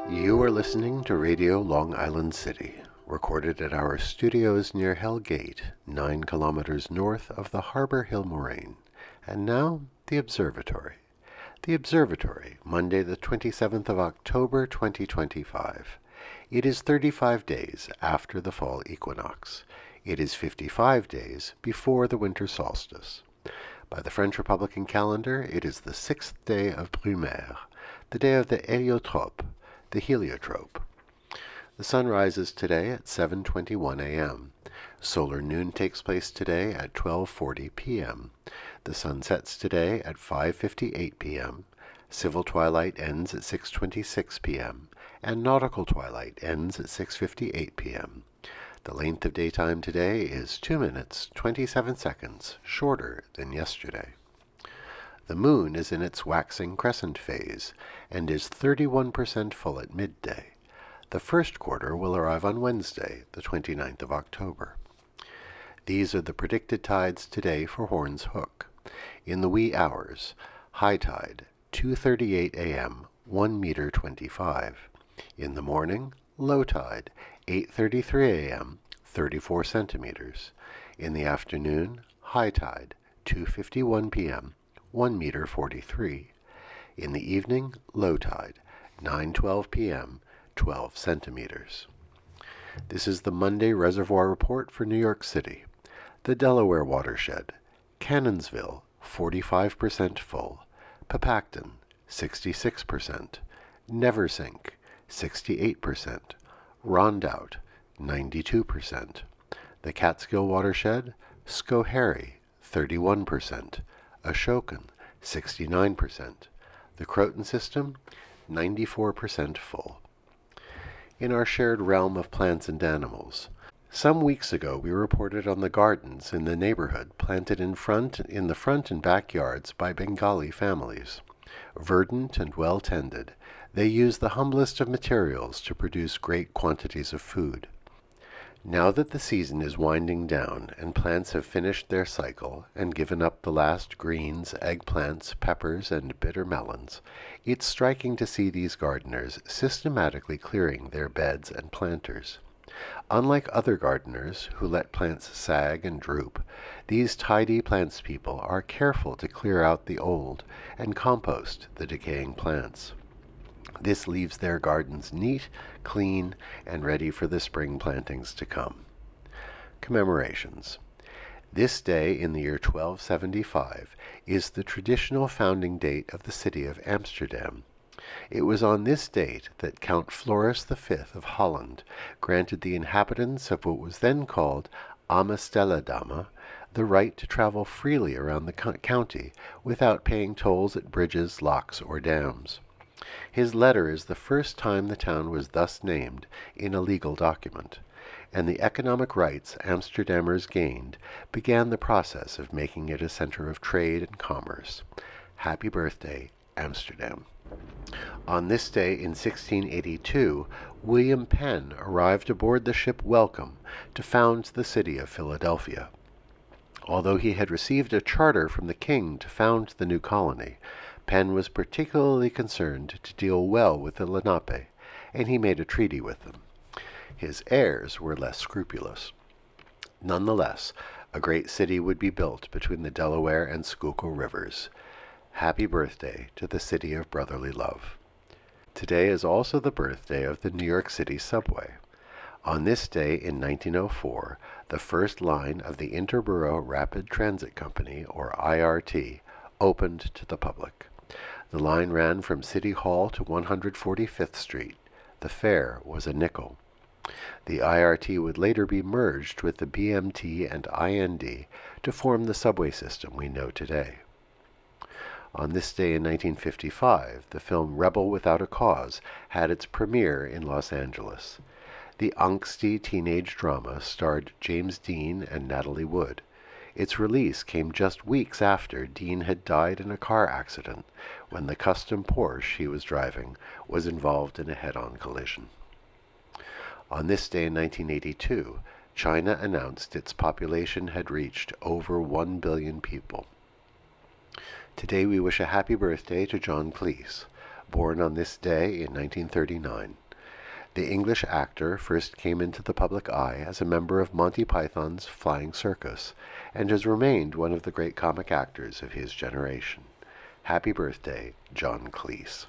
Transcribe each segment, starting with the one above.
You are listening to Radio Long Island City, recorded at our studios near Hell Gate, 9 kilometers north of the Harbor Hill Moraine. And now, the Observatory. The Observatory, Monday the 27th of October 2025. It is 35 days after the fall equinox. It is 55 days before the winter solstice. By the French Republican calendar, it is the 6th day of Brumaire, the day of the heliotrope, the heliotrope. The sun rises today at 7:21 a.m. Solar noon takes place today at 12:40 p.m. The sun sets today at 5:58 p.m. Civil twilight ends at 6:26 p.m. and nautical twilight ends at 6:58 p.m. The length of daytime today is 2 minutes, 27 seconds, shorter than yesterday. The moon is in its waxing crescent phase and is 31% full at midday. The first quarter will arrive on Wednesday, the 29th of October. These are the predicted tides today for Horns Hook. In the wee hours, high tide, 2:38 a.m., 1 meter 25. In the morning, low tide, 8:33 a.m., 34 centimeters. In the afternoon, high tide, 2:51 p.m., 1 meter 43. In the evening, low tide, 9:12 p.m., 12 centimeters. This is the Monday Reservoir Report for New York City. The Delaware Watershed, Cannonsville, 45% full. Papacton, 66%. Neversink, 68%. Rondout, 92%. The Catskill Watershed, Schoharie, 31%. Ashokan, 69%. The Croton System, 94% full. In our shared realm of plants and animals, some weeks ago we reported on the gardens in the neighborhood planted in the front and backyards by Bengali families. Verdant and well tended, they use the humblest of materials to produce great quantities of food. Now that the season is winding down and plants have finished their cycle and given up the last greens, eggplants, peppers, and bitter melons, it's striking to see these gardeners systematically clearing their beds and planters. Unlike other gardeners who let plants sag and droop, these tidy plants people are careful to clear out the old and compost the decaying plants. This leaves their gardens neat, clean, and ready for the spring plantings to come. Commemorations. This day in the year 1275 is the traditional founding date of the city of Amsterdam. It was on this date that Count Floris V of Holland granted the inhabitants of what was then called Amstelledam the right to travel freely around the county without paying tolls at bridges, locks, or dams. His letter is the first time the town was thus named in a legal document, and the economic rights Amsterdammers gained began the process of making it a center of trade and commerce. Happy birthday, Amsterdam. On this day in 1682, William Penn arrived aboard the ship Welcome to found the city of Philadelphia. Although he had received a charter from the king to found the new colony, Penn was particularly concerned to deal well with the Lenape, and he made a treaty with them. His heirs were less scrupulous. Nonetheless, a great city would be built between the Delaware and Schuylkill rivers. Happy birthday to the city of brotherly love. Today is also the birthday of the New York City subway. On this day in 1904, the first line of the Interborough Rapid Transit Company, or IRT, opened to the public. The line ran from City Hall to 145th Street. The fare was a nickel. The IRT would later be merged with the BMT and IND to form the subway system we know today. On this day in 1955, the film Rebel Without a Cause had its premiere in Los Angeles. The angsty teenage drama starred James Dean and Natalie Wood. Its release came just weeks after Dean had died in a car accident when the custom Porsche he was driving was involved in a head-on collision. On this day in 1982, China announced its population had reached over 1 billion people. Today we wish a happy birthday to John Cleese, born on this day in 1939. The English actor first came into the public eye as a member of Monty Python's Flying Circus, and has remained one of the great comic actors of his generation. Happy birthday, John Cleese.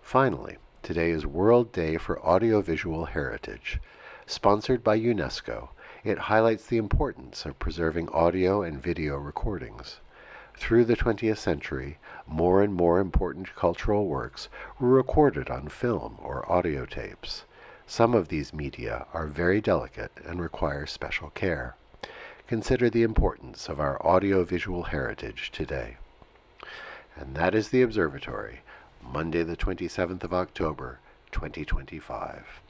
Finally, today is World Day for Audiovisual Heritage. Sponsored by UNESCO, it highlights the importance of preserving audio and video recordings. Through the 20th century, more and more important cultural works were recorded on film or audio tapes. Some of these media are very delicate and require special care. Consider the importance of our audiovisual heritage today. And that is the Observatory, Monday the 27th of October, 2025.